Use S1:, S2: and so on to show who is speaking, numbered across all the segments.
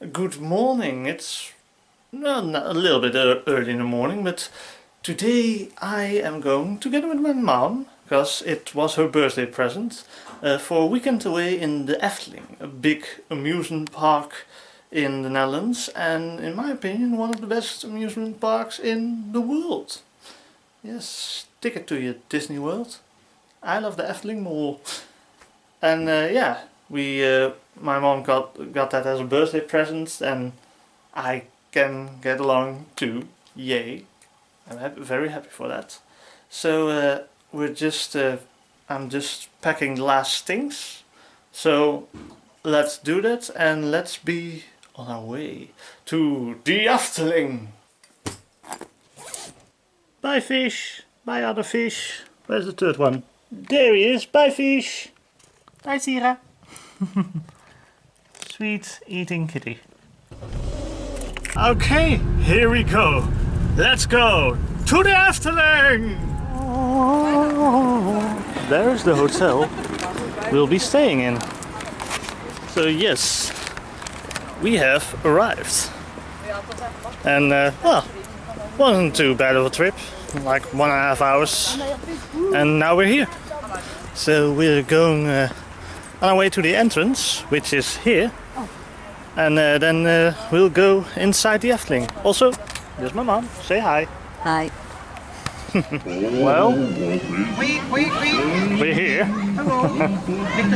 S1: Good morning. It's well, a little bit early in the morning, but today I am going together with my mom, because it was her birthday present, for a weekend away in the Efteling, a big amusement park in the Netherlands, and in my opinion one of the best amusement parks in the world. Yes, ticket to your Disney World. I love the Efteling more. And yeah, my mom got that as a birthday present, and I can get along too. Yay! I'm very happy for that. So I'm just packing the last things. So let's do that, and let's be on our way to the Efteling. Bye fish. Bye other fish. Where's the third one? There he is. Bye fish. Bye Sira. Sweet eating kitty. Okay, here we go. Let's go to the Efteling! There's the hotel we'll be staying in. So yes, we have arrived. And well, wasn't too bad of a trip, like 1.5 hours. And now we're here. So we're going on our way to the entrance, which is here. And then we'll go inside the Efteling. Also, there's my mom. Say hi.
S2: Hi.
S1: Well, we're here.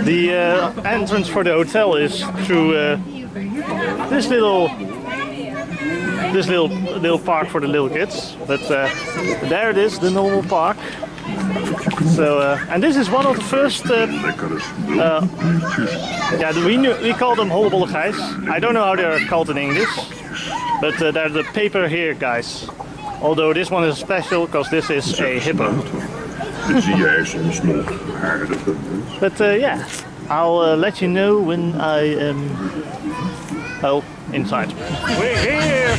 S1: The entrance for the hotel is through this little park for the little kids. But there it is, the normal park. So and this is one of the first we call them hollebolle guys. I don't know how they're called in English, but they're the paper hair guys. Although this one is special because this is a hippo. But yeah, I'll let you know when I am inside. We're here!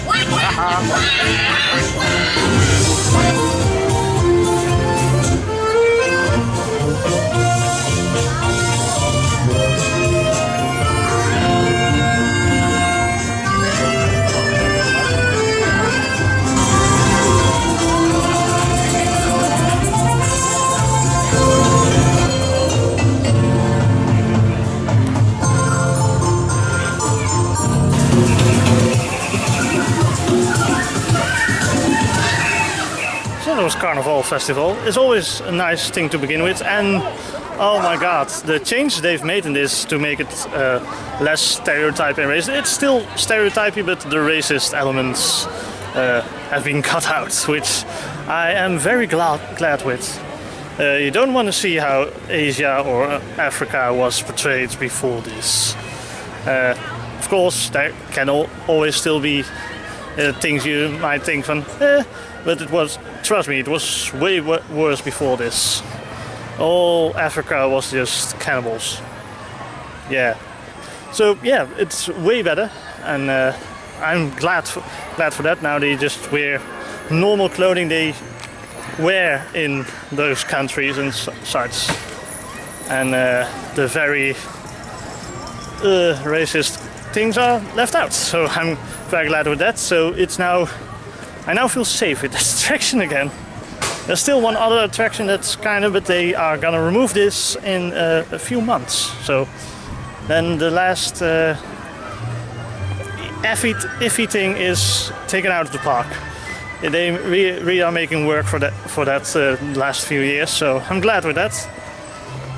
S1: Carnival festival is always a nice thing to begin with, and oh my god, the change they've made in this to make it less stereotype and racist. It's still stereotypy, but the racist elements have been cut out, which I am very glad with. You don't want to see how Asia or Africa was portrayed before this. Of course, there can always still be things you might think from, but it was, trust me, it was way worse before this. All Africa was just cannibals. Yeah. So yeah, it's way better, and I'm glad for that. Now they just wear normal clothing they wear in those countries and such, and the very racist things are left out. So I'm very glad with that. So it's now. I now feel safe with this attraction again. There's still one other attraction that's but they are gonna remove this in a few months. So then the last iffy thing is taken out of the park. They really are making work for that last few years. So I'm glad with that.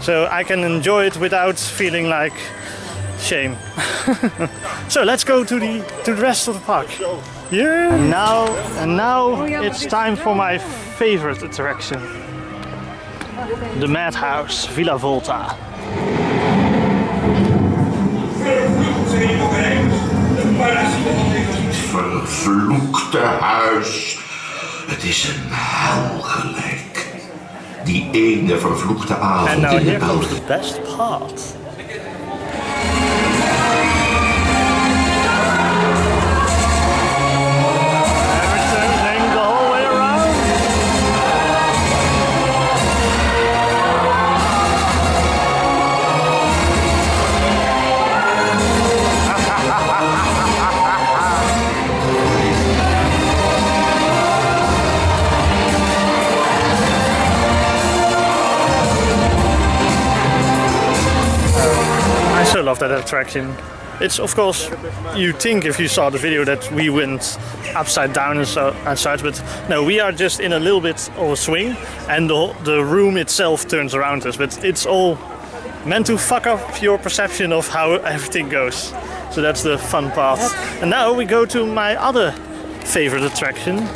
S1: So I can enjoy it without feeling like shame. So let's go to the rest of the park. Yeah. And now it's time for my favorite attraction, the Madhouse Villa Volta.
S3: Vervloekte huis. Het is een hel gelijk. Die ene vervloekte avond
S1: And now
S3: in de
S1: here comes
S3: bel.
S1: the best part. love that attraction. It's, of course, you think if you saw the video that we went upside down and such, but no, we are just in a little bit of a swing, and the room itself turns around us, but it's all meant to fuck up your perception of how everything goes. So that's the fun part. And now we go to my other favorite attraction,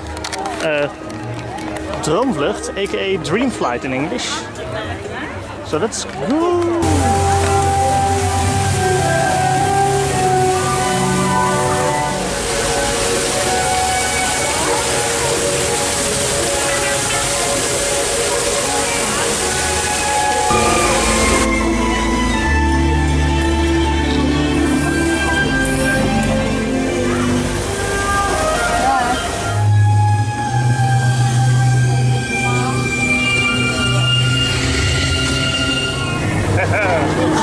S1: Droomvlucht, aka Dream Flight in English. So let's go!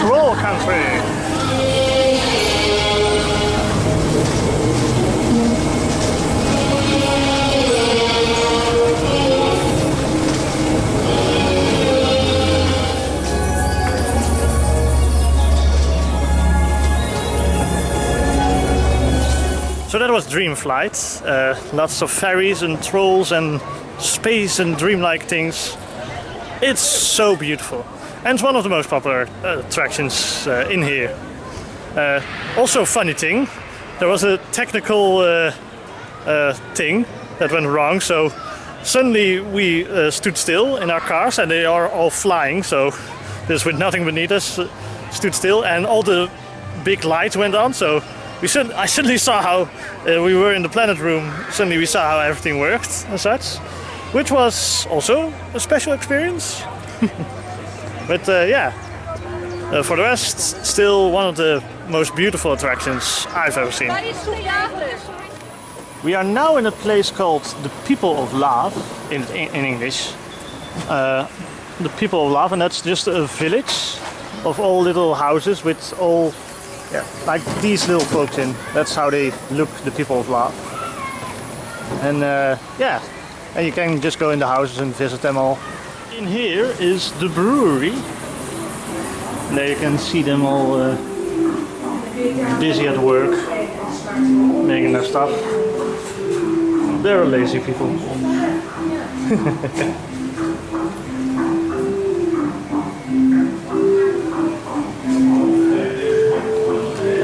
S1: Troll country! So that was Dream Flight. Lots of fairies and trolls and space and dreamlike things. It's so beautiful. And it's one of the most popular attractions in here. Also, funny thing, there was a technical thing that went wrong. So suddenly we stood still in our cars, and they are all flying. So this with nothing beneath us stood still, and all the big lights went on. So I suddenly saw how we were in the planet room. Suddenly we saw how everything worked and such, which was also a special experience. But yeah, for the rest, still one of the most beautiful attractions I've ever seen. We are now in a place called the People of Love, in English. The People of Love, and that's just a village of all little houses with all, yeah, like these little folks in. That's how they look, the People of Love. And yeah, and you can just go in the houses and visit them all. In here is the brewery. There you can see them all busy at work, making their stuff. They're lazy people.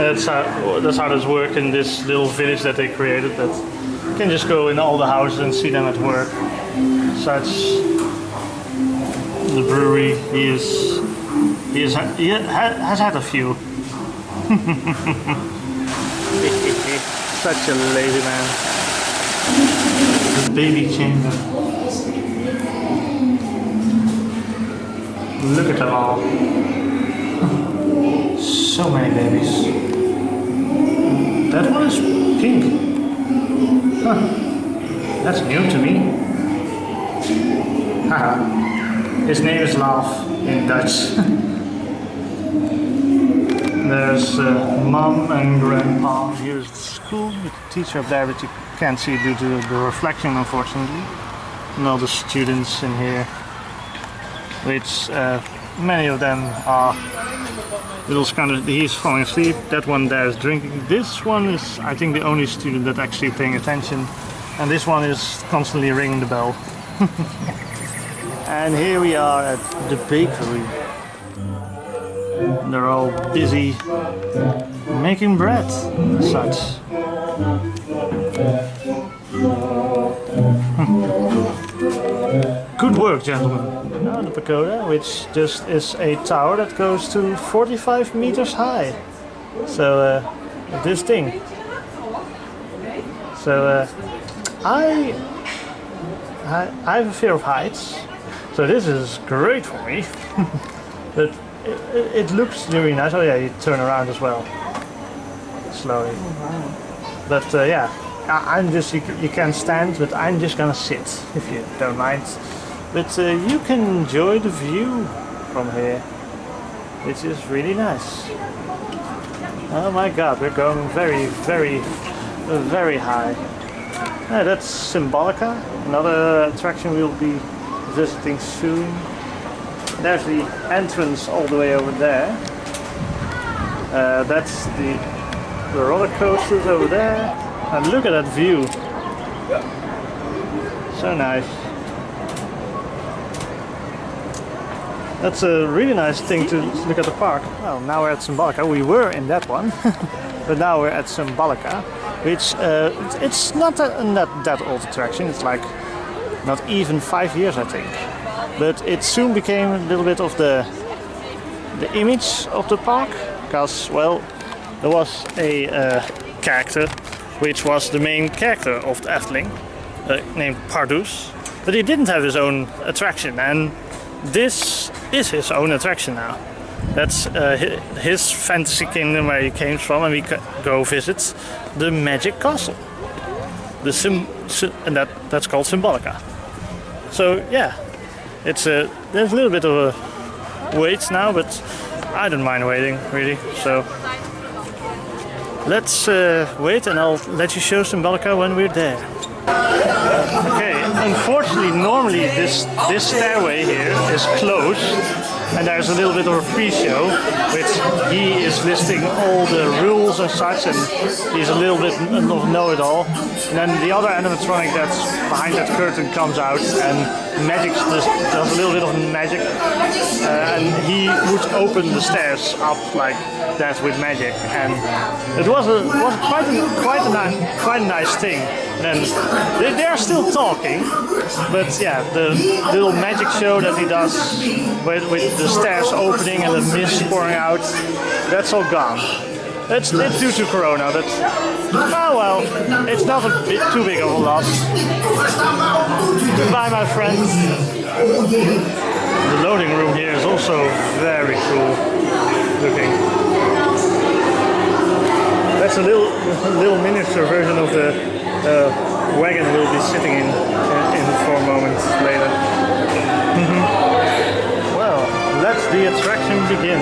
S1: That's how this works in this little village that they created. That you can just go in all the houses and see them at work. Such. The brewery, he has had a few. Such a lazy man. The baby chamber. Look at them all. So many babies. That one is pink. Huh. That's new to me. Haha. His name is Love in Dutch. There's Mom and Grandpa. Here's the school with the teacher up there, but you can't see due to the reflection, unfortunately. And all the students in here, which many of them are little kind of. He's falling asleep. That one there is drinking. This one is, I think, the only student that's actually paying attention, and this one is constantly ringing the bell. And here we are at the bakery. They're all busy making bread and such. Good work, gentlemen. Now the pagoda, which just is a tower that goes to 45 meters high. So this thing. So I have a fear of heights. So this is great for me, but it looks really nice. Oh yeah, you turn around as well, slowly. But yeah, I'm just, you can stand, but I'm just gonna sit, if you don't mind. But you can enjoy the view from here, which is really nice. Oh my god, we're going very, very, very high. Yeah, that's Symbolica, another attraction we'll be visiting soon. There's the entrance all the way over there. That's the roller coasters over there. And look at that view. So nice. That's a really nice thing to look at the park. Well, now we're at Symbolica. We were in that one, but now we're at Symbolica, which it's not that old attraction. It's like not even 5 years, I think. But it soon became a little bit of the image of the park, because, well, there was a character which was the main character of the Efteling, named Pardus, but he didn't have his own attraction, and this is his own attraction now. That's his fantasy kingdom where he came from, and we go visit the magic castle. And that's called Symbolica. So yeah, there's a little bit of a wait now, but I don't mind waiting really. So let's wait, and I'll let you show Symbolica when we're there. Okay, unfortunately, normally this stairway here is closed, and there's a little bit of a pre-show, which he is listing all the rules and such, and he's a little bit of know-it-all. And then the other animatronic that's behind that curtain comes out and magic does a little bit of magic, and he would open the stairs up like that with magic, and it was quite a nice thing. And they're still talking, but yeah, the little magic show that he does with the stairs opening and the mist pouring out, that's all gone. It's due to Corona, but oh well, it's not too big of a loss. Goodbye, my friends. The loading room here is also very cool looking. That's a little miniature version of the wagon we'll be sitting in for a moment later. Well, let the attraction begin.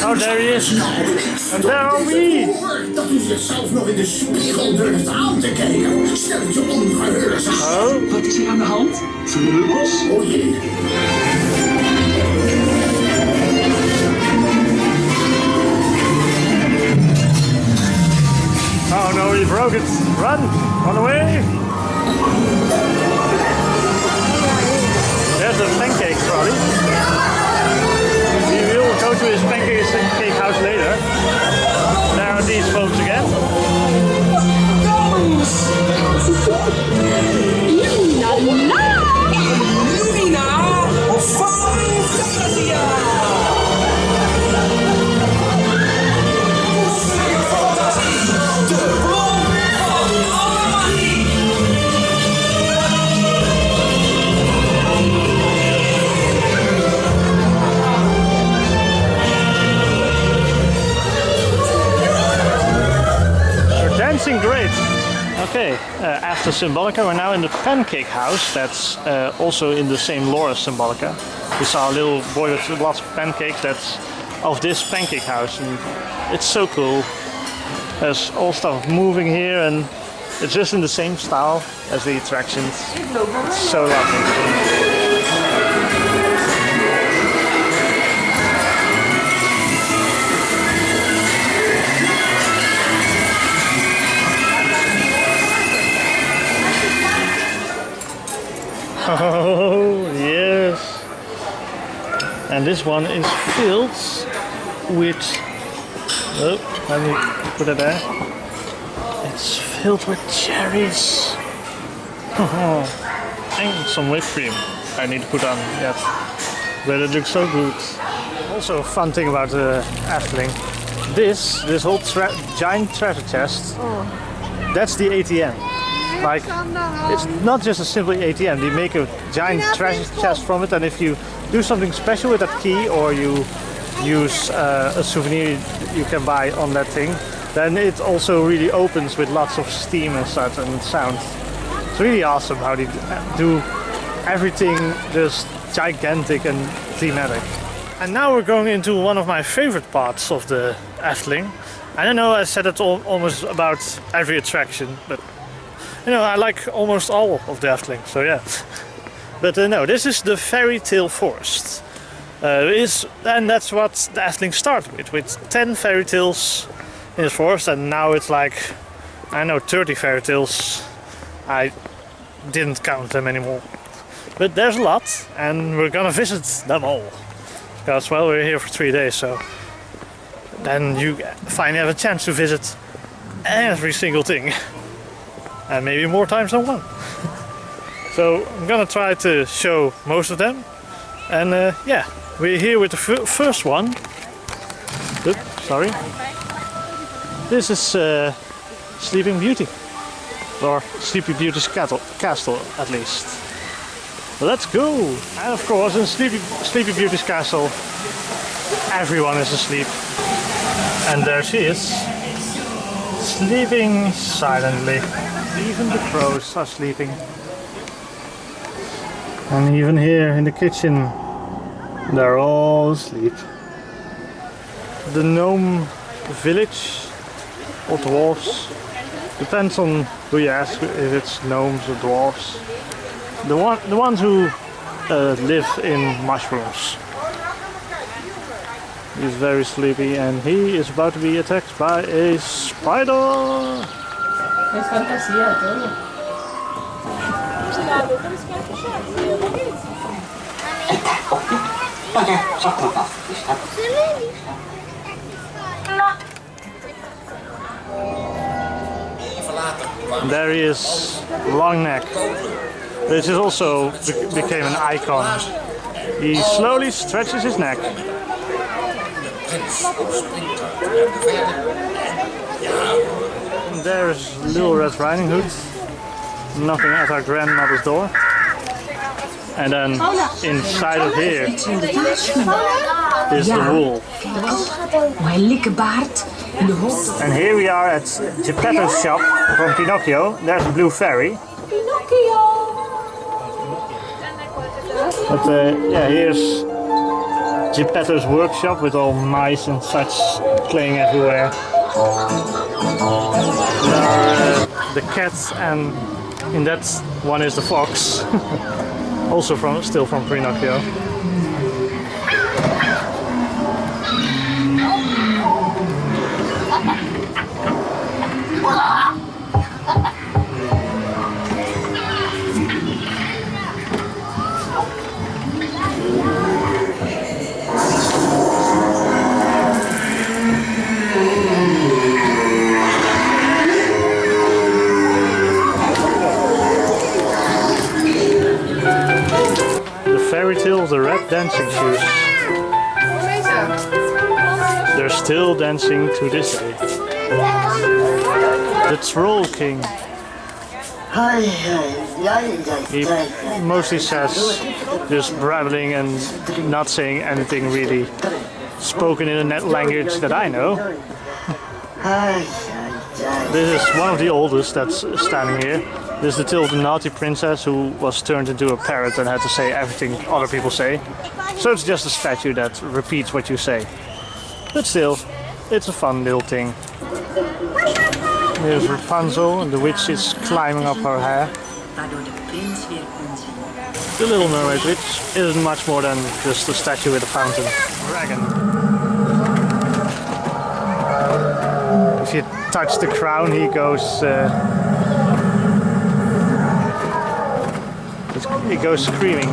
S1: Oh, there he is. And there are we.
S2: Dat u zichzelf nog in de spiegel durft aan te kijken. Stelt je ongerust.
S1: Oh,
S4: Wat is er aan de hand? Meubels?
S2: O jee.
S1: oh no, he broke it. Run away. There's a pancake trolley. We will go to his pancake house later. There are these folks again.
S4: Lumina! Fantasia! De bron van alle magie!
S1: We're dancing great. Okay, after Symbolica, we're now in the pancake house. That's also in the same lore as Symbolica. We saw a little boy with lots of pancakes. That's of this pancake house, and it's so cool. There's all stuff moving here, and it's just in the same style as the attractions. It's so lovely. And this one is filled with, oh, let me put it there. It's filled with cherries. And some whipped cream I need to put on yet. But it looks so good. Also a fun thing about the Efteling. This whole giant treasure chest, that's the ATM. Like, it's not just a simple ATM. They make a giant treasure chest from it, and if you do something special with that key, or you use a souvenir you can buy on that thing, then it also really opens with lots of steam and such and sound. It's really awesome how they do everything just gigantic and thematic. And now we're going into one of my favorite parts of the Efteling. I don't know, I said it almost about every attraction, but you know, I like almost all of the Efteling, so yeah. But no, this is the fairy tale forest. And that's what the Efteling started with 10 fairy tales in the forest, and now it's like, I don't know, 30 fairy tales. I didn't count them anymore. But there's a lot, and we're gonna visit them all. Because, well, we're here for 3 days, so then you finally have a chance to visit every single thing. And maybe more times than one. So I'm gonna try to show most of them. And yeah, we're here with the first one. Oops, sorry. This is Sleeping Beauty. Or Sleepy Beauty's castle, at least. Let's go! And of course, in Sleepy Beauty's castle, everyone is asleep. And there she is, sleeping silently. Even the crows are sleeping. And even here in the kitchen, they're all asleep. The gnome village, or dwarves, depends on who you ask, if it's gnomes or dwarves. The ones who live in mushrooms. He's very sleepy and he is about to be attacked by a spider.
S5: Es fantasía todo.
S1: There he is, long neck. This is also became an icon. He slowly stretches his neck. There's Little Red Riding Hood knocking at our grandmother's door. And then inside of here is the wolf. And here we are at Geppetto's shop from Pinocchio. There's the blue fairy. But yeah, here's Geppetto's workshop with all mice and such playing everywhere. The cats, and in that one is the fox. Also still from Pinocchio. Fairy tale of the red dancing shoes. They're still dancing to this day. The Troll King. He mostly says just babbling and not saying anything really spoken in a language that I know. This is one of the oldest that's standing here. This is the tale of the naughty princess who was turned into a parrot and had to say everything other people say. So it's just a statue that repeats what you say. But still, it's a fun little thing. Here's Rapunzel, and the witch is climbing up her hair. The Little Mermaid, which isn't much more than just a statue with a fountain. Dragon. If you touch the crown, he goes... It goes screaming.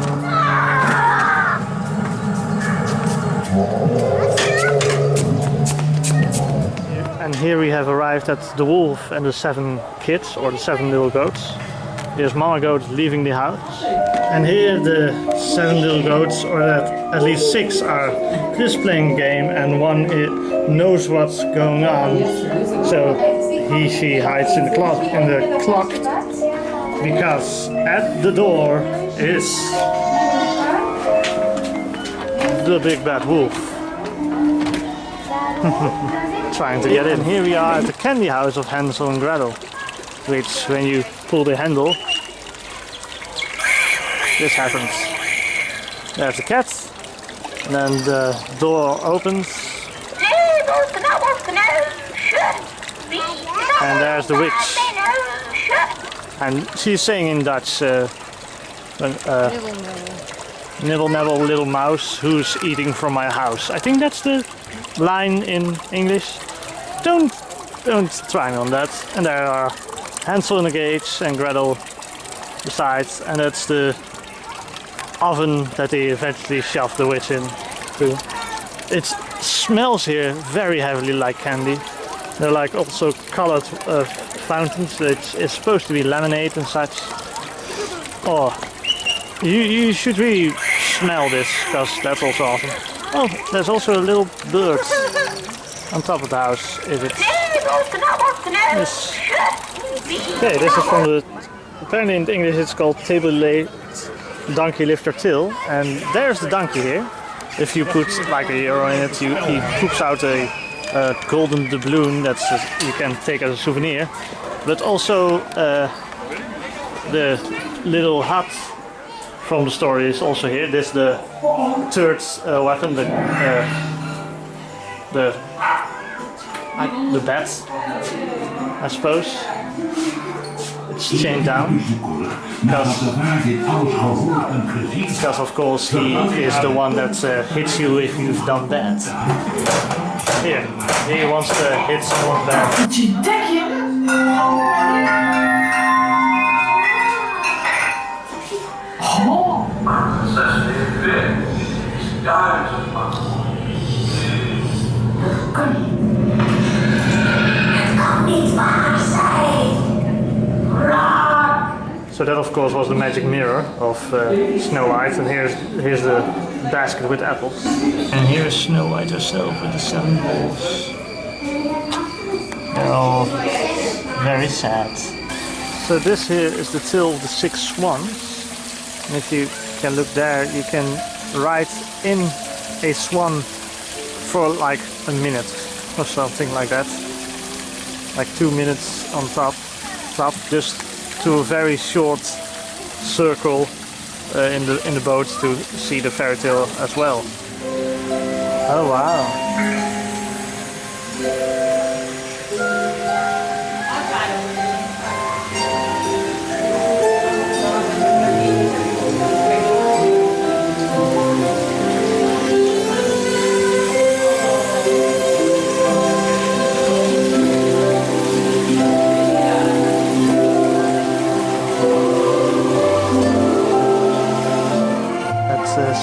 S1: And here we have arrived at the wolf and the 7 kids, or the 7 little goats. Here's Mama Goat leaving the house. And here the 7 little goats, or at least 6, are just playing a game, and one knows what's going on. So she hides in the clock, because at the door is the big bad wolf. Trying to get in. Here we are at the candy house of Hansel and Gretel, which when you pull the handle, this happens. There's the cat, and then the door opens, and there's the witch. And she's saying in Dutch, nibble nibble little mouse, who's eating from my house. I think that's the line in English. Don't try me on that. And there are Hansel in a cage and Gretel besides, and that's the oven that they eventually shoved the witch into. It smells here very heavily like candy. They're like also colored fountains. It's supposed to be lemonade and such. Oh, you should really smell this, because that's also awesome. Oh, there's also a little bird on top of the house. Is it? Yes. Okay, this is from the. Apparently in English it's called table laid donkey lifter till, and there's the donkey here. If you put like €1 in it, he poops out a golden doubloon that you can take as a souvenir. But also the little hut from the story is also here. This is the third weapon, the bat, I suppose. It's chained down because of course he is the one that hits you if you've done bad. Here, he wants to hit someone bad. So that of course was the magic mirror of Snow White, and here's the basket with apples. And here is Snow White herself with the 7 balls. They're all very sad. So this here is the till of the 6 swans. And if you can look there, you can ride in a swan for like a minute or something like that. Like 2 minutes on top, just to a very short circle in the boat to see the fairy tale as well. Oh wow!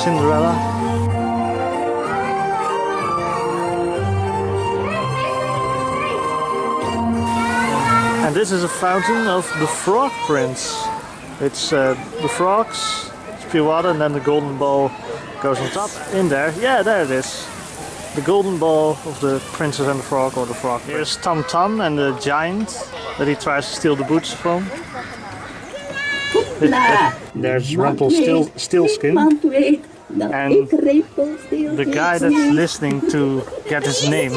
S1: Cinderella. And this is a fountain of the Frog Prince. It's the frogs, it's pure water, and then the golden ball goes on top. In there, yeah, there it is. The golden ball of the Princess and the Frog, or the Frog. Here's Tom Tom and the giant that he tries to steal the boots from. There's Rumpelstiltskin, and the guy that's listening to get his name.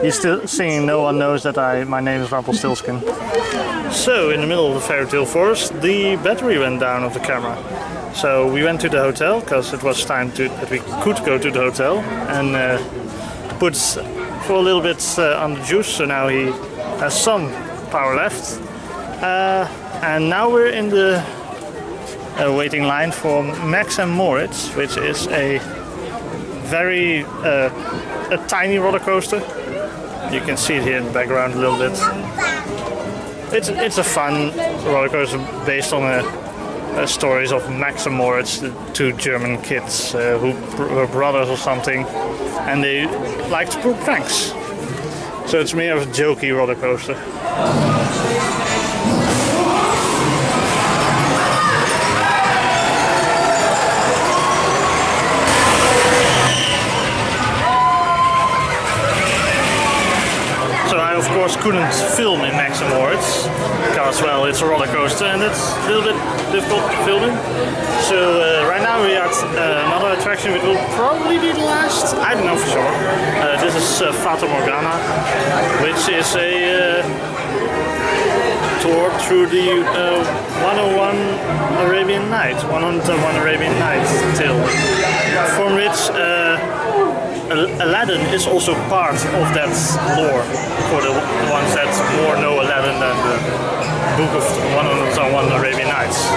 S1: He's still singing "No one knows that my name is Rumpelstiltskin." So in the middle of the fairy tale forest, the battery went down of the camera. So we went to the hotel because it was time that we could go to the hotel, and put for a little bit on the juice. So now he has some power left. And now we're in the waiting line for Max and Moritz, which is a very a tiny roller coaster. You can see it here in the background a little bit. It's a fun roller coaster based on a stories of Max and Moritz, the two German kids who were brothers or something, and they like to pull pranks. So it's more of a jokey roller coaster. Of course couldn't film in Max and Moritz because, well, it's a roller coaster and it's a little bit difficult to film in. So right now we are at another attraction which will probably be the last, I don't know for sure. This is Fata Morgana, which is a tour through the 101 Arabian Nights, 101 Arabian Nights tale, from which Aladdin is also part of that lore, for the ones that more know Aladdin than the book of 101 Arabian Nights.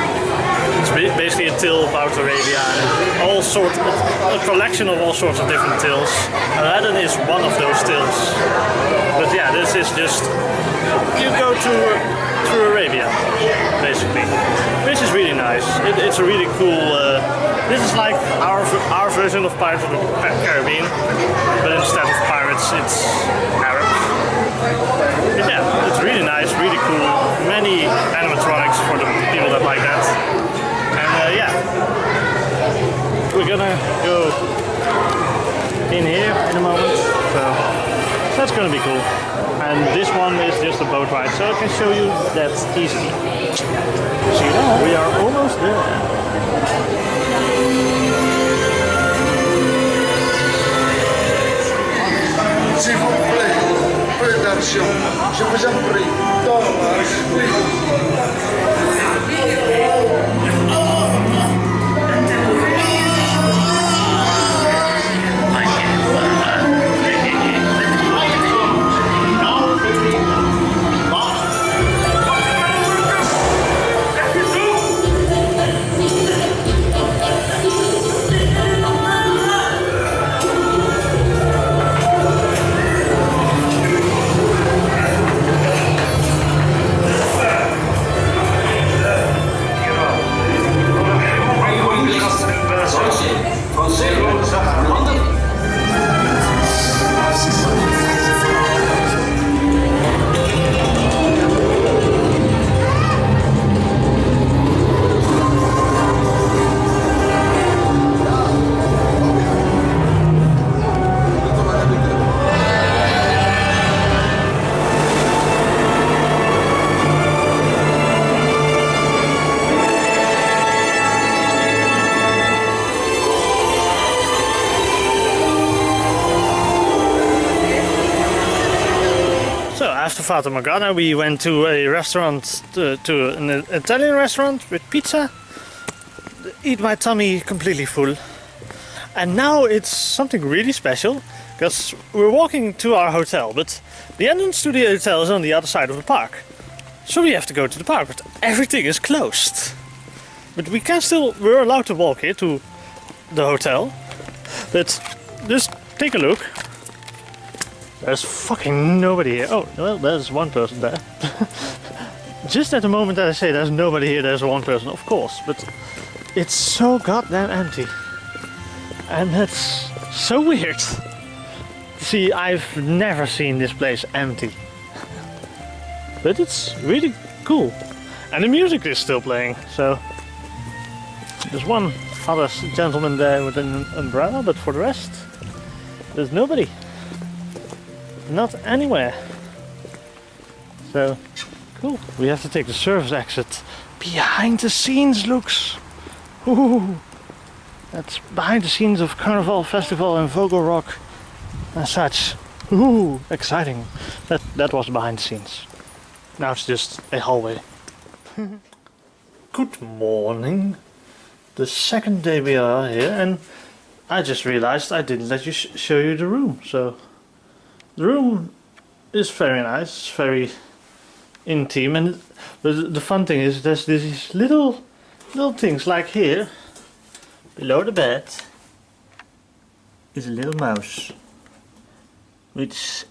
S1: It's basically a tale about Arabia and a collection of all sorts of different tales. Aladdin is one of those tales. But yeah, this is just, you go through Arabia, basically, which is really nice. It's a really cool. This is like our version of Pirates of the Caribbean, but instead of pirates, it's Arab. But yeah, it's really nice, really cool. Many animatronics for the people that like that. And yeah, we're gonna go in here in a moment. So that's gonna be cool. And this one is just a boat ride, so I can show you that easily. See you now. We are almost there.
S6: S'il vous plaît, peu d'attention. Je vous en prie. Dommage.
S1: After Fata Morgana we went to a restaurant, to an Italian restaurant with pizza. Eat my tummy completely full. And now it's something really special, because we're walking to our hotel, but the entrance to the hotel is on the other side of the park. So we have to go to the park, but everything is closed. But we can still, we're allowed to walk here to the hotel. But just take a look. There's fucking nobody here. Oh, well, there's one person there. Just at the moment that I say there's nobody here, there's one person, of course. But it's so goddamn empty. And that's so weird. See, I've never seen this place empty. But it's really cool. And the music is still playing, so... There's one other gentleman there with an umbrella, but for the rest, there's nobody. Not anywhere. So, cool. We have to take the service exit. Behind the scenes looks. Ooh, that's behind the scenes of Carnival Festival and Vogel Rock and such. Ooh, exciting. That was behind the scenes. Now it's just a hallway. Good morning. The second day we are here, and I just realized I didn't let you show you the room. So the room is very nice, very intimate, and but the fun thing is there's these little things like here below the bed is a little mouse, which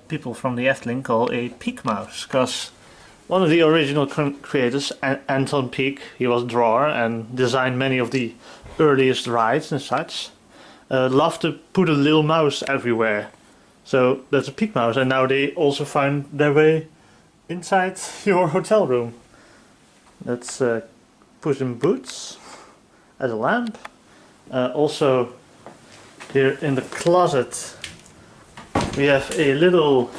S1: people from the Efteling call a peak mouse, because one of the original creators, Anton Pieck, he was a drawer and designed many of the earliest rides and such, loved to put a little mouse everywhere. So that's a Pieck mouse, and now they also find their way inside your hotel room. That's Puss in Boots as a lamp. Also here in the closet we have a little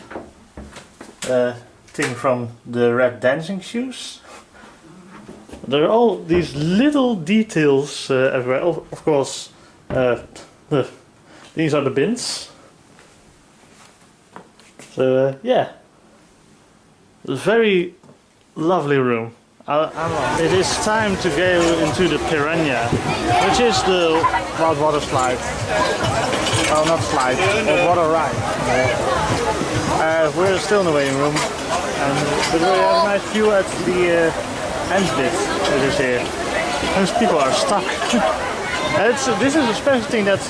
S1: thing from the Red Dancing Shoes. There are all these little details everywhere. Of course, these are the bins. So yeah, it's a very lovely room. It is time to go into the Piranha, which is the wild water slide. Oh, not slide, but water ride. We're still in the waiting room, but we have a nice view at the end bit, as you see. Those people are stuck. This is a special thing that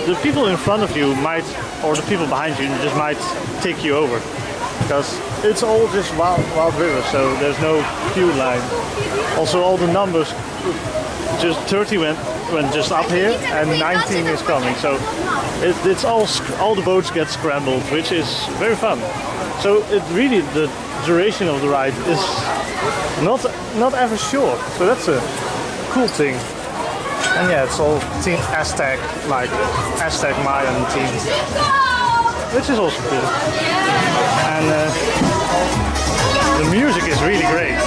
S1: the people in front of you might, or the people behind you, just might take you over. Because it's all just wild river, so there's no queue line. Also, all the numbers, just 30 went just up here, and 19 is coming. So it's all the boats get scrambled, which is very fun. So it really, the duration of the ride is not ever short. So that's a cool thing. And yeah, it's all Team Aztec, like Aztec Mayan teams, which is also cool. And the music is really great.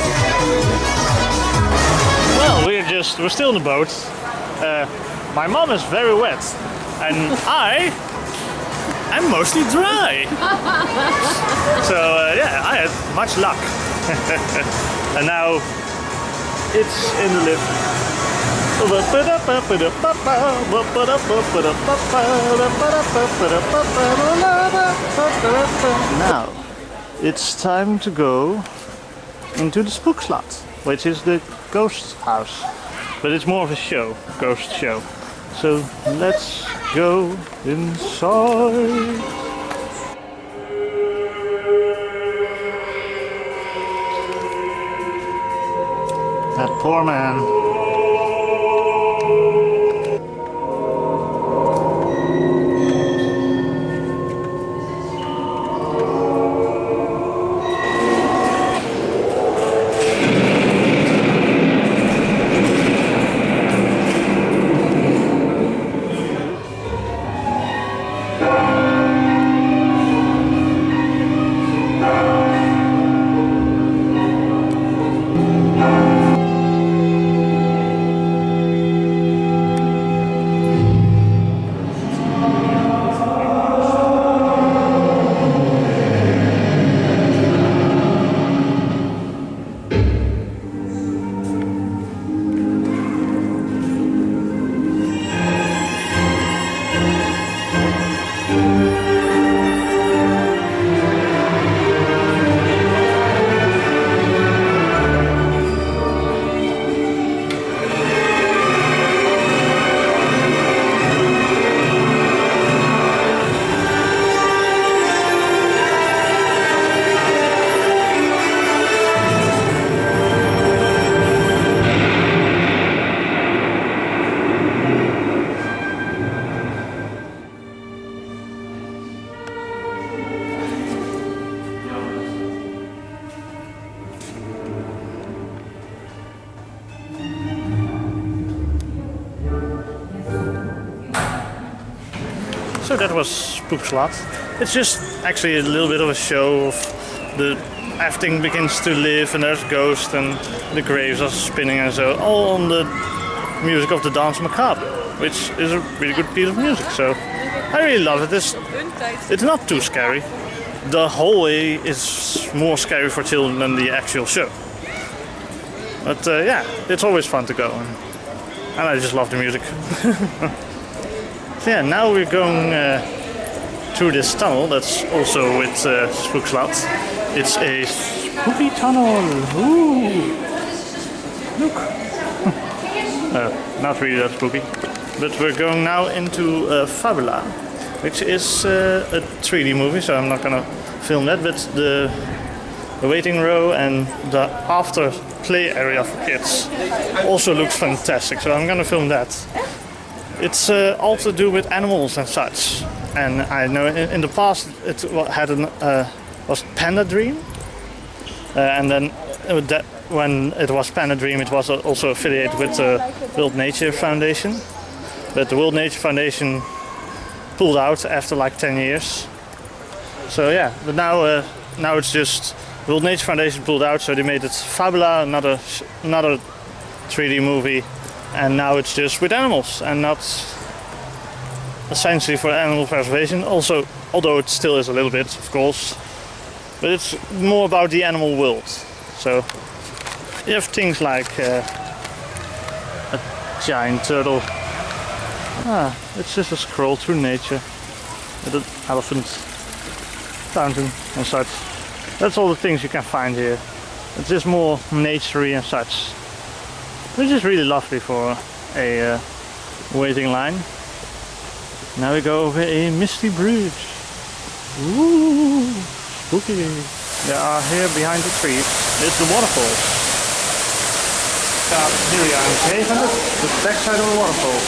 S1: Well, we're still in the boat. My mom is very wet, and I'm mostly dry. So yeah, I had much luck. And now it's in the lift. Now it's time to go into the spook slot, which is the ghost house, but it's more of a show, ghost show. So let's go inside. That poor man. So that was Spook Slot. It's just actually a little bit of a show of the everything begins to live and there's ghosts and the graves are spinning and so, all on the music of the Danse Macabre, which is a really good piece of music. So I really love it. It's not too scary. The whole way is more scary for children than the actual show. But yeah, it's always fun to go and I just love the music. So yeah, now we're going through this tunnel that's also with Spook Slot. It's a spooky tunnel. Ooh. Look. Not really that spooky. But we're going now into Fabula, which is a 3D movie, so I'm not gonna film that. But the waiting row and the after play area for kids also looks fantastic. So I'm gonna film that. It's all to do with animals and such. And I know in the past it had was Panda Dream, and then when it was Panda Dream, it was also affiliated with the World Nature Foundation. But the World Nature Foundation pulled out after like 10 years. So yeah, but now it's just World Nature Foundation pulled out, so they made it Fabula, another 3D movie, and now it's just with animals and not essentially for animal preservation. Also, although it still is a little bit, of course, but it's more about the animal world. So you have things like a giant turtle. It's just a scroll through nature with an elephant fountain and such. That's all the things you can find here. It's just more naturey and such, which is really lovely for a waiting line. Now we go over a misty bridge. Ooh, spooky. There are here behind the trees, it's the waterfalls. Here we are in the cave and the backside of the waterfalls.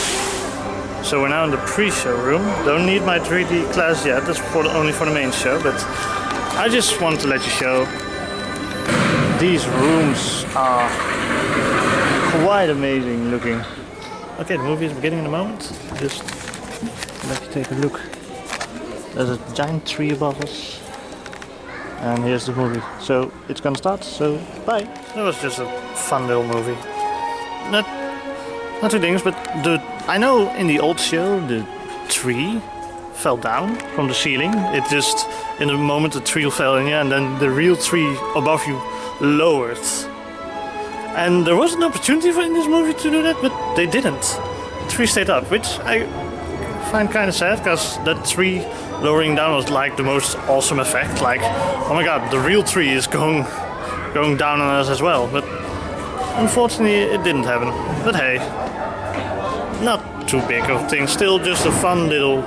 S1: So we're now in the pre-show room. Don't need my 3D class yet, that's only for the main show, but I just want to let you show. These rooms are quite amazing looking. Okay, the movie is beginning in a moment. Just let you take a look. There's a giant tree above us. And here's the movie. So it's gonna start, so bye. That was just a fun little movie. Not two things, but I know in the old show the tree fell down from the ceiling. It just, in a moment the tree fell in you and then the real tree above you lowered. And there was an opportunity in this movie to do that, but they didn't. The tree stayed up, which I find kind of sad, because that tree lowering down was like the most awesome effect. Like, oh my god, the real tree is going down on us as well. But unfortunately it didn't happen. But hey, not too big of a thing. Still just a fun little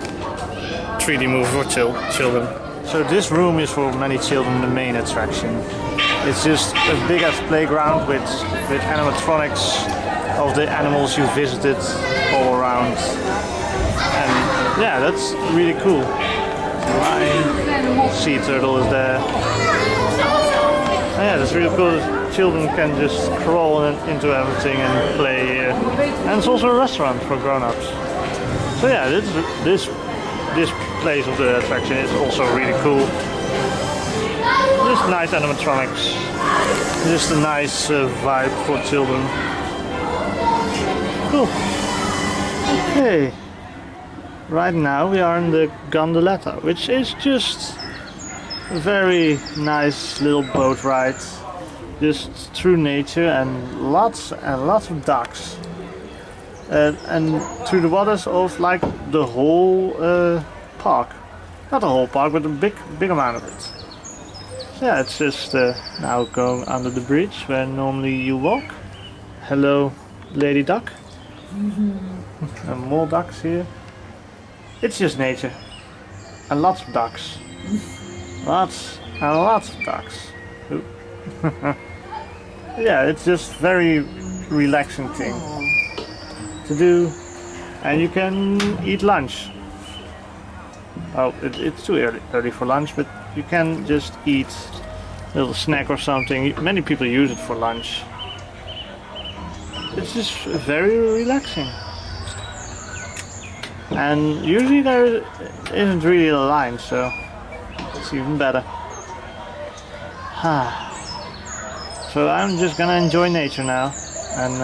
S1: 3D movie for children. So this room is for many children the main attraction. It's just a big ass playground with animatronics of the animals you visited all around. And yeah, that's really cool. Lion, sea turtle is there. And yeah, that's really cool. Children can just crawl into everything and play here. And it's also a restaurant for grown-ups. So yeah, this place of the attraction is also really cool. Just nice animatronics. Just a nice vibe for children. Cool. Okay. Right now we are in the gondoletta, which is just a very nice little boat ride. Just through nature and lots of ducks. And through the waters of like the whole park. Not the whole park, but a big amount of it. So yeah, it's just now going under the bridge where normally you walk. Hello, lady duck. And more ducks here. It's just nature. And lots of ducks. Lots and lots of ducks. Yeah, it's just very relaxing thing to do. And you can eat lunch. Oh, it's too early for lunch, but you can just eat a little snack or something. Many people use it for lunch. It's just very relaxing. And usually there isn't really a line, so it's even better. So I'm just gonna enjoy nature now, and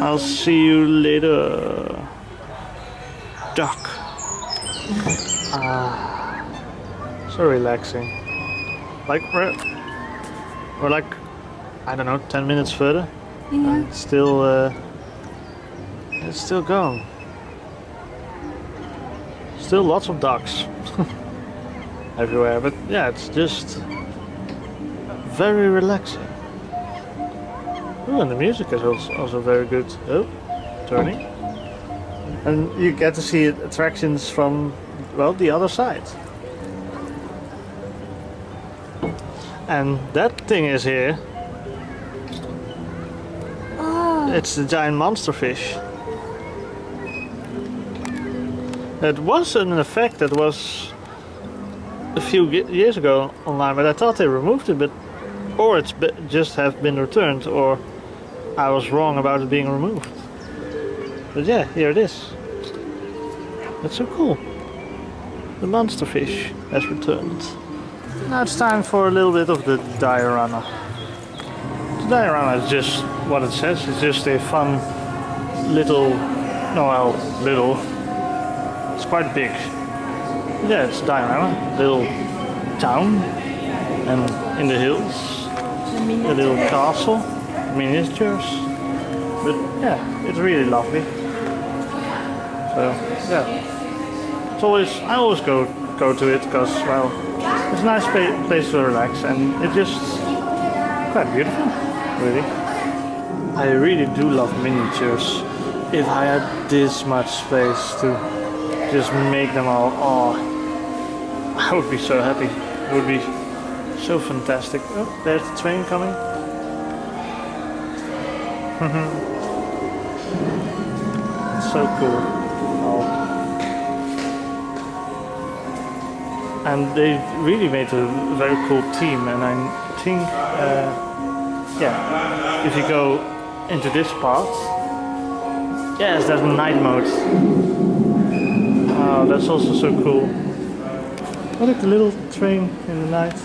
S1: I'll see you later. Duck. So relaxing. Like we're like, I don't know, 10 minutes further.
S5: Yeah.
S1: And it's still going. Still lots of ducks everywhere, but yeah, it's just very relaxing. Ooh, and the music is also very good. Oh, turning. And you get to see attractions from, well, the other side. And that thing is here. It's the giant monster fish. It was an effect that was a few years ago online, but I thought they removed it, but or it's just have been returned, or I was wrong about it being removed. But yeah, here it is. That's so cool. The monster fish has returned. Now it's time for a little bit of the diorama. The diorama is just what it says. It's just a fun little, no, well, little. It's quite big. Yeah, it's a diorama. Little town, and in the hills, a little castle, miniatures. But yeah, it's really lovely. So yeah, it's always, I always go to it because, well, it's a nice place to relax, and it's just quite beautiful, really. I really do love miniatures. If I had this much space to just make them all, oh, I would be so happy. It would be so fantastic. Oh, there's the train coming. It's so cool. Oh. And they really made a very cool team, and I think, yeah, if you go into this part, yes, there's night mode. Oh, that's also so cool. Oh, look, the little train in the night.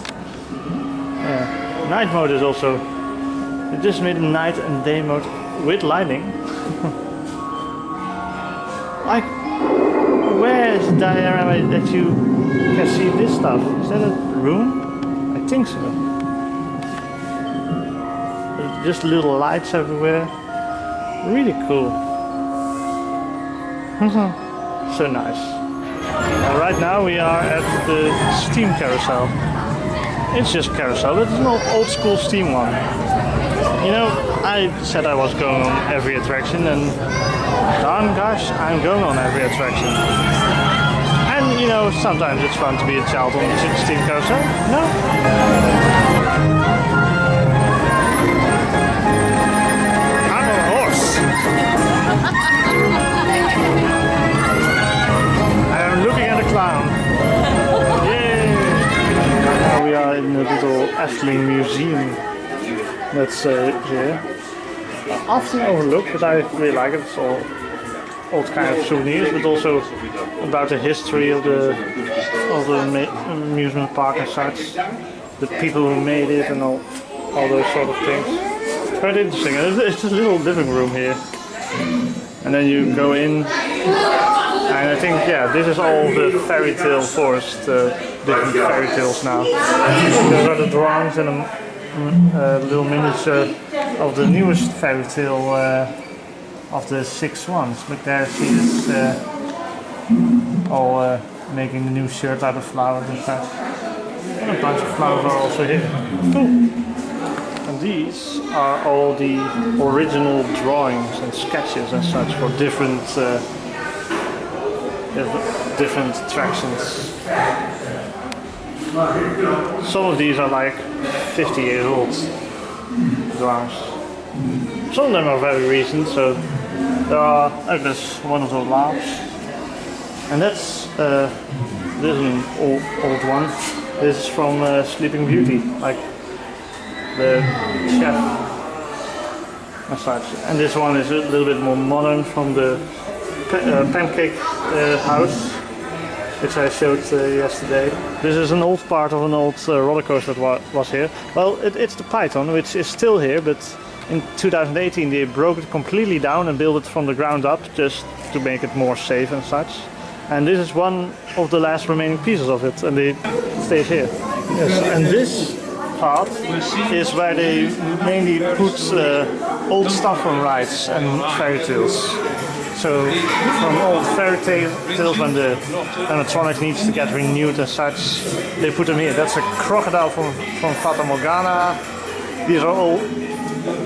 S1: Yeah, night mode is also, they just made a night and day mode with lighting. Like, where is the diorama that you can see this stuff? Is that a room? I think so. There's just little lights everywhere. Really cool. So nice. Right now we are at the steam carousel. It's just carousel, but it's an old school steam one. You know, I said I was going on every attraction, and darn gosh, I'm going on every attraction. And you know, sometimes it's fun to be a child on the steam carousel, no? I'm on a horse. I am looking at a clown. Yay! Now we are in the little Efteling museum that's here. Often overlooked, but I really like it. It's all old kind of souvenirs, but also about the history of the amusement park and such, the people who made it, and all those sort of things. It's quite interesting. It's a little living room here, and then you go in, and I think, yeah, this is all the fairy tale forest, different fairy tales now. Those are the drawings and a little miniature of the newest fairy tale of the 6 ones. Look there, she is all making the new shirt out of flowers and such. And a bunch of flowers are also here. Cool. And these are all the original drawings and sketches and such for different attractions. Some of these are like 50 years old drawings. Some of them are very recent, so there are, oh, there's one of the laughs. And that's, this is an old one. This is from Sleeping Beauty, like the chef and such. And this one is a little bit more modern, from the pancake house, which I showed yesterday. This is an old part of an old roller coaster that was here. Well, it's the Python, which is still here, but in 2018 they broke it completely down and built it from the ground up, just to make it more safe and such. And this is one of the last remaining pieces of it, and it stays here. Yes, and this part is where they mainly put old stuff from rides and fairy tales. So from old fairy tales, when the animatronic needs to get renewed and such, they put them here. That's a crocodile from Fata Morgana. These are all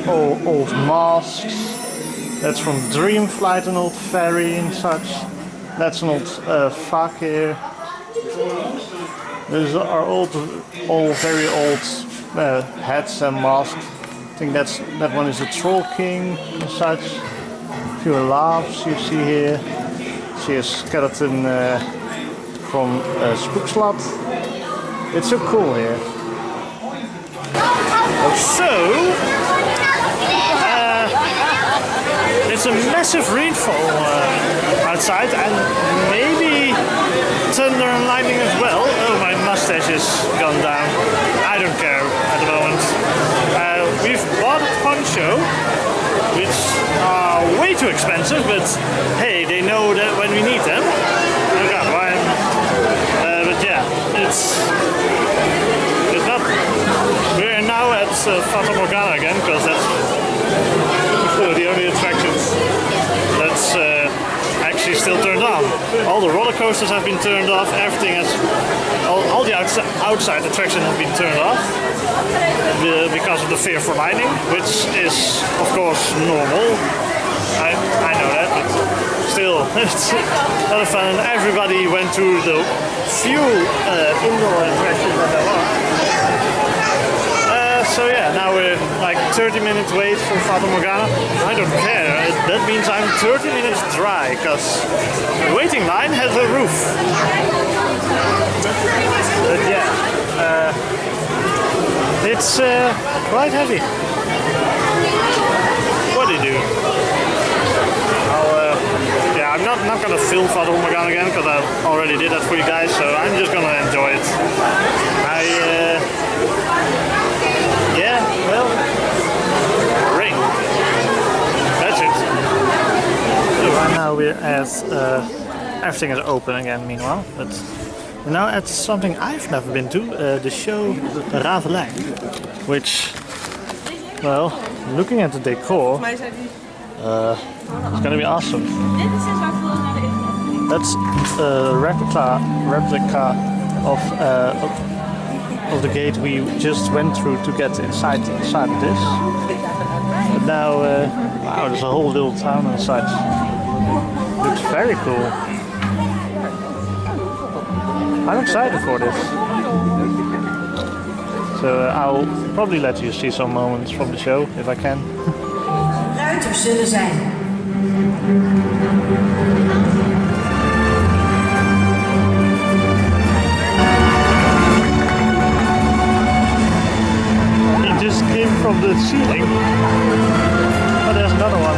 S1: old masks. That's from Dream Flight, an old ferry and such. That's an old fakir. These are all very old hats and masks. I think that one is a Troll King and such. A few laughs you see here. See a skeleton from Spookslot. It's so cool here. So, it's a massive rainfall outside and maybe thunder and lightning as well. Oh, my mustache is gone down. I don't care at the moment. We've bought a poncho, which are way too expensive, but hey, they know that when we need them. Oh god, why? But yeah, it's not. We're now at Fata Morgana again, because that's the only attractions that's actually still turned on. All the roller coasters have been turned off. Everything has, all the outside attractions have been turned off because of the fear for lightning, which is of course normal. I know that, but still, it's a lot of fun. And everybody went to the few indoor attractions that there are. So yeah, now we're like 30 minutes wait for Fata Morgana. I don't care. That means I'm 30 minutes dry because the waiting line has a roof. But yeah, it's quite heavy. What do you do? Yeah, I'm not gonna film Fata Morgana again because I already did that for you guys. So I'm just gonna enjoy it. Yeah, well, ring. That's it. So right now we're at, everything is open again meanwhile, but we're now at something I've never been to, the show Ravelijn, which, well, looking at the decor, it's gonna be awesome. That's a replica of the gate we just went through to get inside this. But now, wow, there's a whole little town inside. Looks very cool. I'm excited for this. So I'll probably let you see some moments from the show if I can.
S7: Ruiters zullen zijn.
S1: Just came from the ceiling. Oh, there's another one.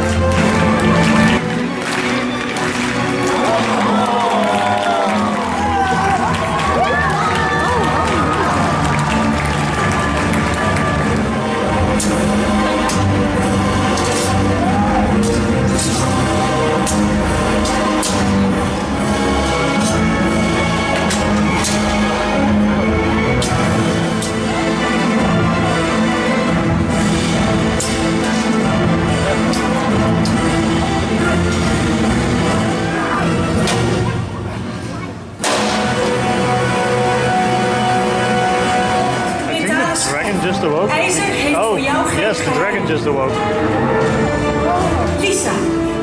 S1: Just awoke. Oh, yes, the dragon just awoke.
S7: Lisa,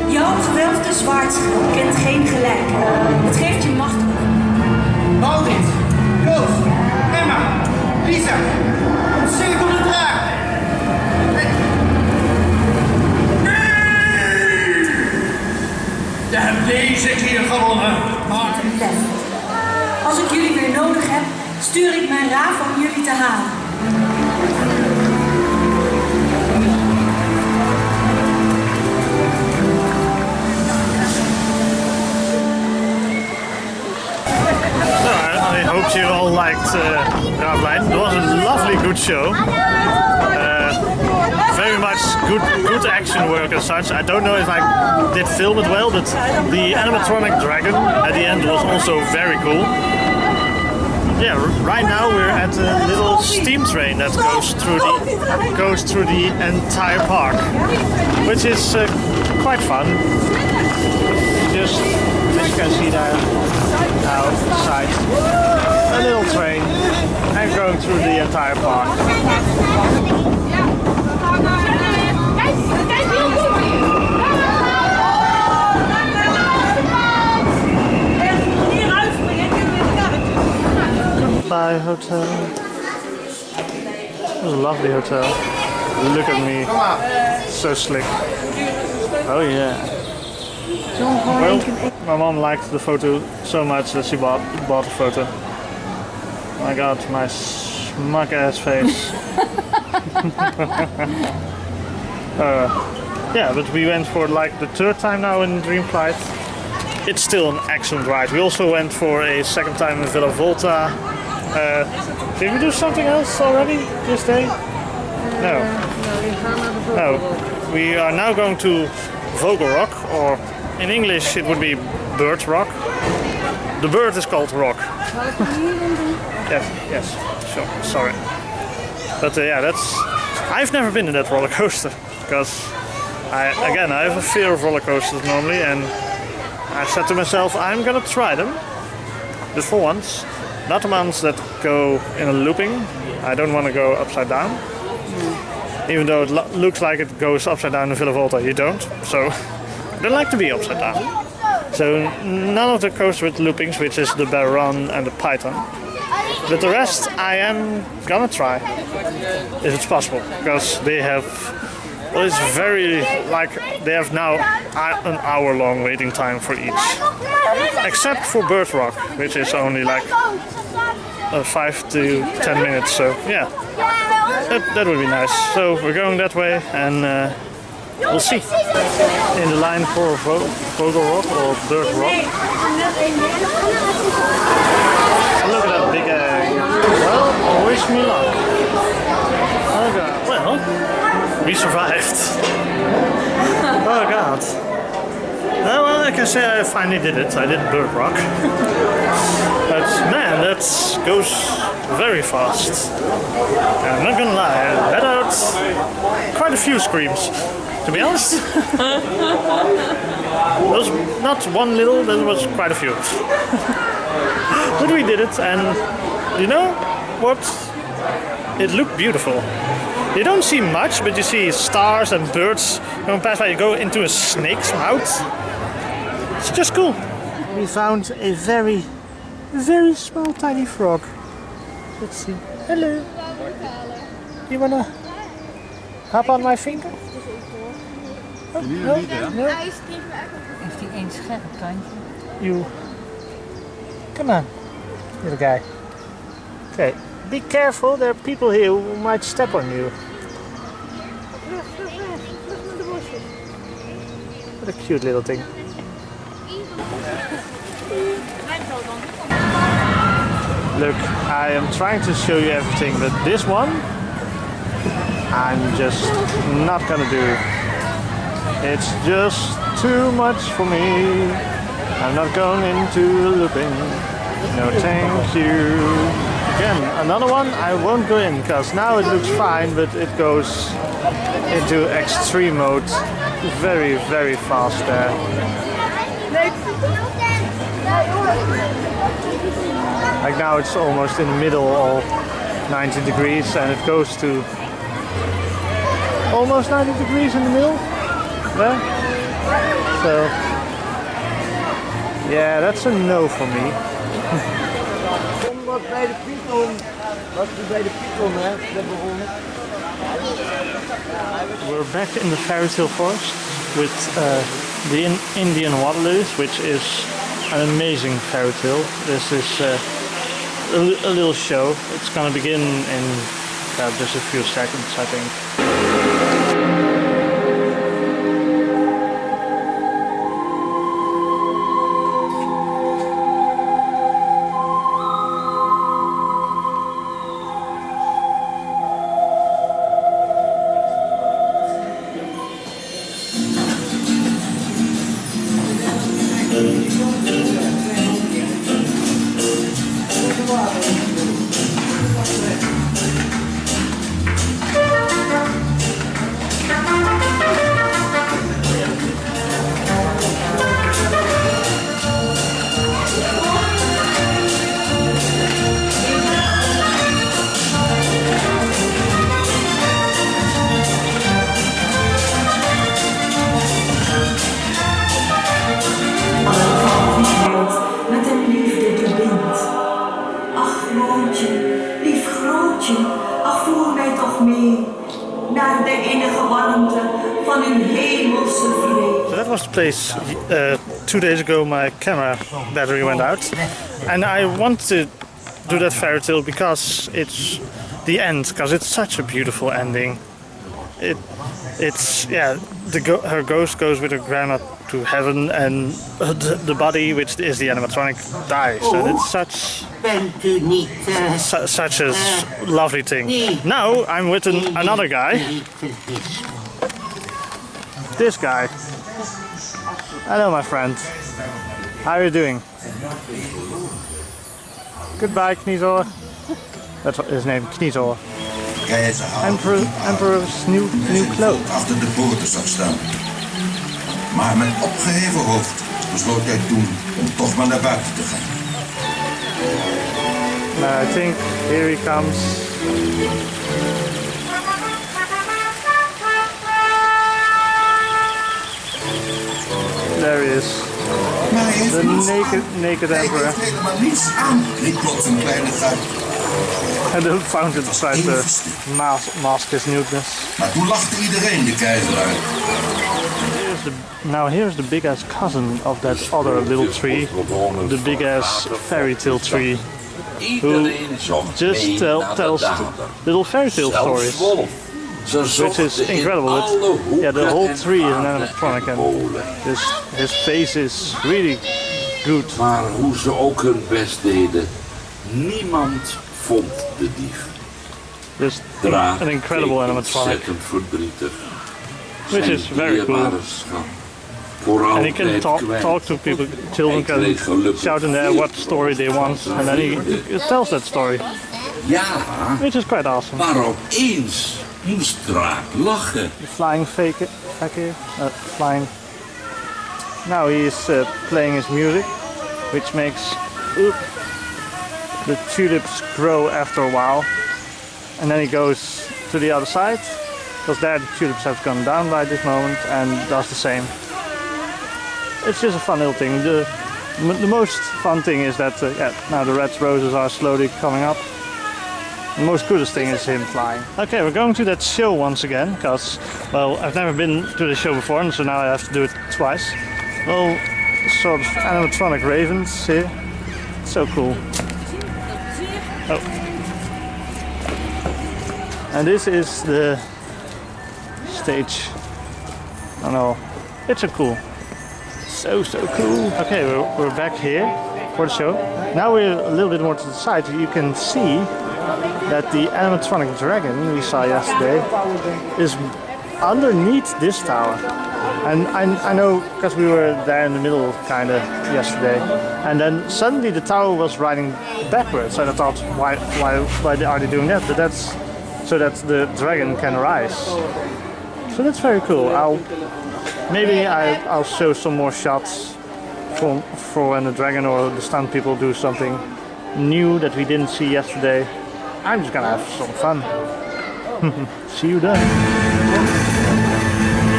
S7: jouw gewelfde zwaardspel kent geen gelijk. Het geeft je macht.
S6: Maurits, Joost, Emma, Lisa, ontzettend op de draak. Nee! Je hebt deze keer gewonnen, maar...
S7: Als ik jullie weer nodig heb, stuur ik mijn raaf om jullie te halen.
S1: I hope you all liked Ravelijn. It was a lovely, good show. Very much good action work as such. I don't know if I did film it well, but the animatronic dragon at the end was also very cool. Yeah, right now we're at a little steam train that goes through the entire park, which is quite fun. Just as you can see there outside, a little train and going through the entire park. Goodbye, hotel. It was a lovely hotel. Look at me. So slick. Oh yeah. Well, my mom liked the photo so much that she bought a photo. My god, my smug ass face. Yeah, but we went for like the third time now in Dream Flight. It's still an excellent ride. We also went for a second time in Villa Volta. Did we do something else already this day? No. No. We are now going to Vogel Rock, or in English it would be Bird Rock. The bird is called Rock. Yes, sure, sorry. But yeah, I've never been in that roller coaster because I have a fear of roller coasters normally, and I said to myself I'm gonna try them just for once. Not the ones that go in a looping. I don't want to go upside down. Even though it looks like it goes upside down in Villa Volta, you don't. So I don't like to be upside down. So none of the coasters with loopings, which is the Baron and the Python. But the rest I am gonna try, if it's possible, because they have, well, it's very, like, they have now an hour-long waiting time for each. Except for Bird Rock, which is only like 5 to 10 minutes, so yeah, that would be nice. So we're going that way, and we'll see. In the line for Vogel Rock or Bird Rock. Look at that big egg. Well, wish me luck. Oh god, well, we survived. Oh god. Well, I can say I finally did it. I did Bird Rock. But man, that goes very fast. And I'm not gonna lie, I let out quite a few screams, to be honest. There was not one little, there was quite a few. But we did it, and you know what? It looked beautiful. You don't see much, but you see stars and birds going past by. You go into a snake's mouth. It's just cool. We found a very, very small tiny frog. Let's see. Hello. You wanna hop on my finger? Oh, no? No?
S5: Heeft hij één scherp kantje?
S1: You. Come on, little guy. Okay, be careful. There are people here who might step on you. What a cute little thing. Look, I am trying to show you everything, but this one I'm just not gonna do. It's just too much for me. I'm not going into the looping. No thank you. Again, another one I won't go in because now it looks fine, but it goes into extreme mode very, very fast there. Like now it's almost in the middle of 90 degrees and it goes to almost 90 degrees in the middle. There. So yeah, that's a no for me. We're back in the fairy tale forest with the Indian water lilies, which is an amazing fairy tale. This is a little show. It's gonna begin in just a few seconds, I think. was the place 2 days ago my camera battery went out, and I want to do that fairy tale because it's the end, because it's such a beautiful ending. It's yeah, her ghost goes with her grandma to heaven, and the body, which is the animatronic, dies. So it's such a lovely thing. Now I'm with another guy. This guy. Hello, my friend. How are you doing? Goodbye, Kniezoor. That's his name, Kniezoor. Emperor's new clothes.
S8: Achter de poorten zag staan. Maar met opgeheven hoofd besloot hij toen om toch maar naar buiten te gaan.
S1: Now I think here he comes. There he is. The naked emperor.
S8: Hij heeft helemaal niets aan, riep plots een kleine guit.
S1: And the fountain tried to mask his nudeness.
S8: Maar toen lachte iedereen de keizer uit.
S1: Here's the big ass cousin of that other little tree, the big ass fairy tale tree, who just tells little fairy tale stories, which is incredible. Yeah, the whole tree is an animatronic, and his face is really good.
S9: Maar hoe ze ook hun best deden, niemand vond de dief.
S1: Just an incredible animatronic.
S9: Ontzettend verdrietig.
S1: Which is very cool. And he can talk to people. Children can shout in there what story they want, and then he tells that story.
S9: Ja,
S1: which is quite awesome.
S9: Maar opeens moest Draak lachen.
S1: The flying fakir, flying. Now he is playing his music, which makes the tulips grow after a while, and then he goes to the other side. Because there the tulips have gone down by this moment, and does the same. It's just a fun little thing. The most fun thing is that now the red roses are slowly coming up. The most coolest thing is him flying. Okay, we're going to that show once again, because, well, I've never been to the show before, and so now I have to do it twice. Well, sort of animatronic ravens here. So cool. Oh. And this is the stage. Oh no, it's so cool. So cool. Okay, we're back here for the show. Now we're a little bit more to the side. You can see that the animatronic dragon we saw yesterday is underneath this tower. And I know because we were there in the middle kind of yesterday, and then suddenly the tower was riding backwards, and I thought, why are they doing that? But that's so that the dragon can rise. So that's very cool. I'll show some more shots for when the dragon or the stunt people do something new that we didn't see yesterday. I'm just gonna have some fun. See you then.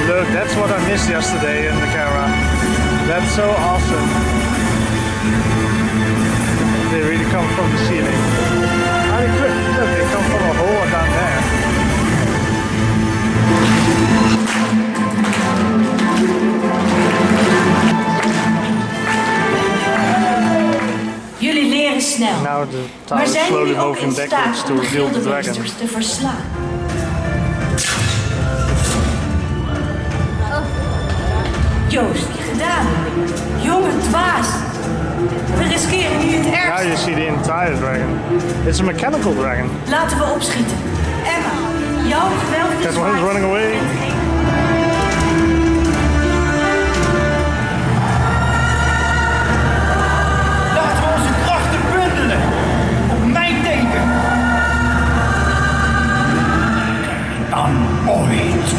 S1: Look, that's what I missed yesterday in the camera. That's so awesome. They really come from the ceiling. Look, they come from a hole down there.
S7: Jullie leren snel.
S1: Now the tower
S7: Maar
S1: is
S7: zijn
S1: slowly
S7: jullie ook
S1: moving
S7: in
S1: backwards
S7: staat
S1: to
S7: om
S1: reveal the dragon.
S7: gildemeesters te verslaan? Joost, gedaan. Jonge dwaas. We riskeren nu het
S1: Now
S7: ergste.
S1: you see the entire dragon. It's a mechanical dragon.
S7: Laten we opschieten. Emma, jouw geweldige
S1: That one is running away.
S2: Laten we onze krachten bundelen. Op mijn teken. Dan ooit.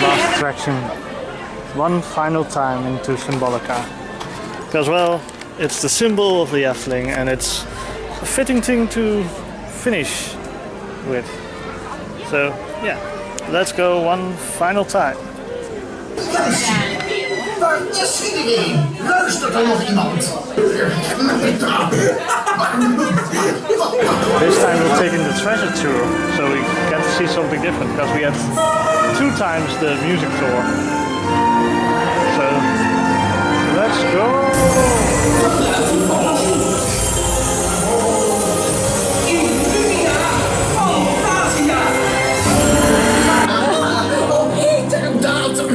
S1: Last attraction. One final time into Symbolica. Because, well, it's the symbol of the Efteling, and it's a fitting thing to finish with. So, yeah, let's go one final time.
S2: Waar is iedereen? Luistert er nog iemand?
S1: This time we're taking the treasure tour, so we get to see something different, because we had 2 times the music tour. So, let's go!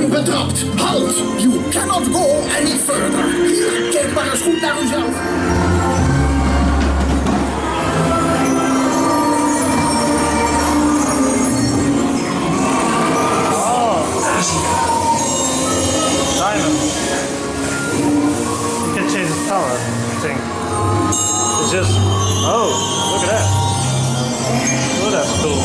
S2: Betrapt! Halt! You cannot go any further! Hier, kijk maar eens goed naar uzelf!
S1: Diamond. You can change the color, I think. It's just... Oh, look at that. Oh, that's cool.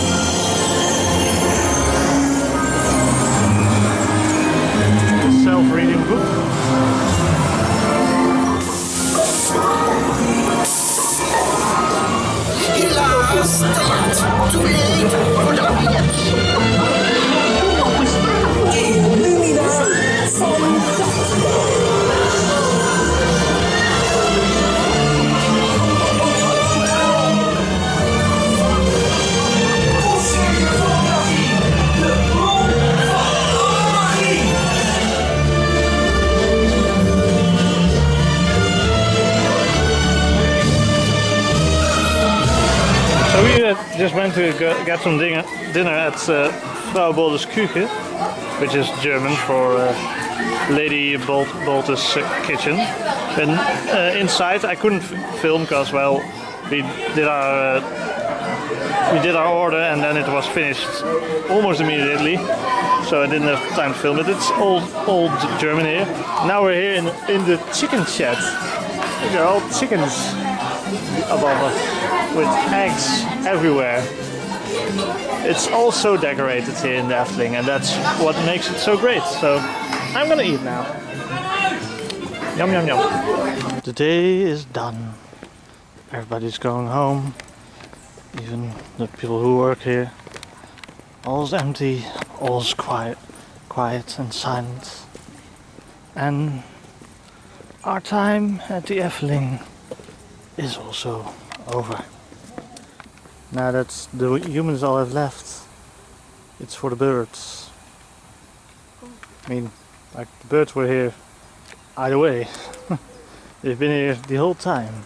S1: Self-reading book.
S2: Helaas, te laat. Te late voor de audiëntie.
S1: So we just went to get some dinner at Frau Boltes Küche, which is German for Lady Boltes' kitchen. And inside I couldn't film because, well, we did our order and then it was finished almost immediately, so I didn't have time to film it. It's old German here. Now we're here in the chicken shed. These are all chickens above us, with eggs everywhere. It's also decorated here in the Efteling, and that's what makes it so great. So I'm gonna eat now. Yum yum yum. The day is done. Everybody's going home. Even the people who work here. All's empty, all's quiet and silent. And our time at the Efteling is also over. Now that the humans all have left, it's for the birds. I mean, like, the birds were here either way. They've been here the whole time.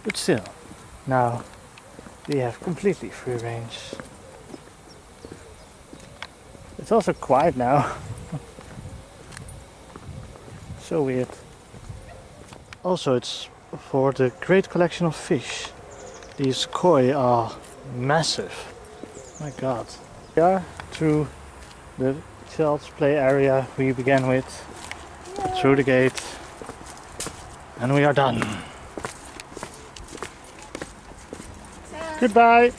S1: But still, now they have completely free range. It's also quiet now. So weird. Also, it's for the great collection of fish. These koi are massive. My god. We are through the child's play area we began with, through the gate, and we are done. Goodbye.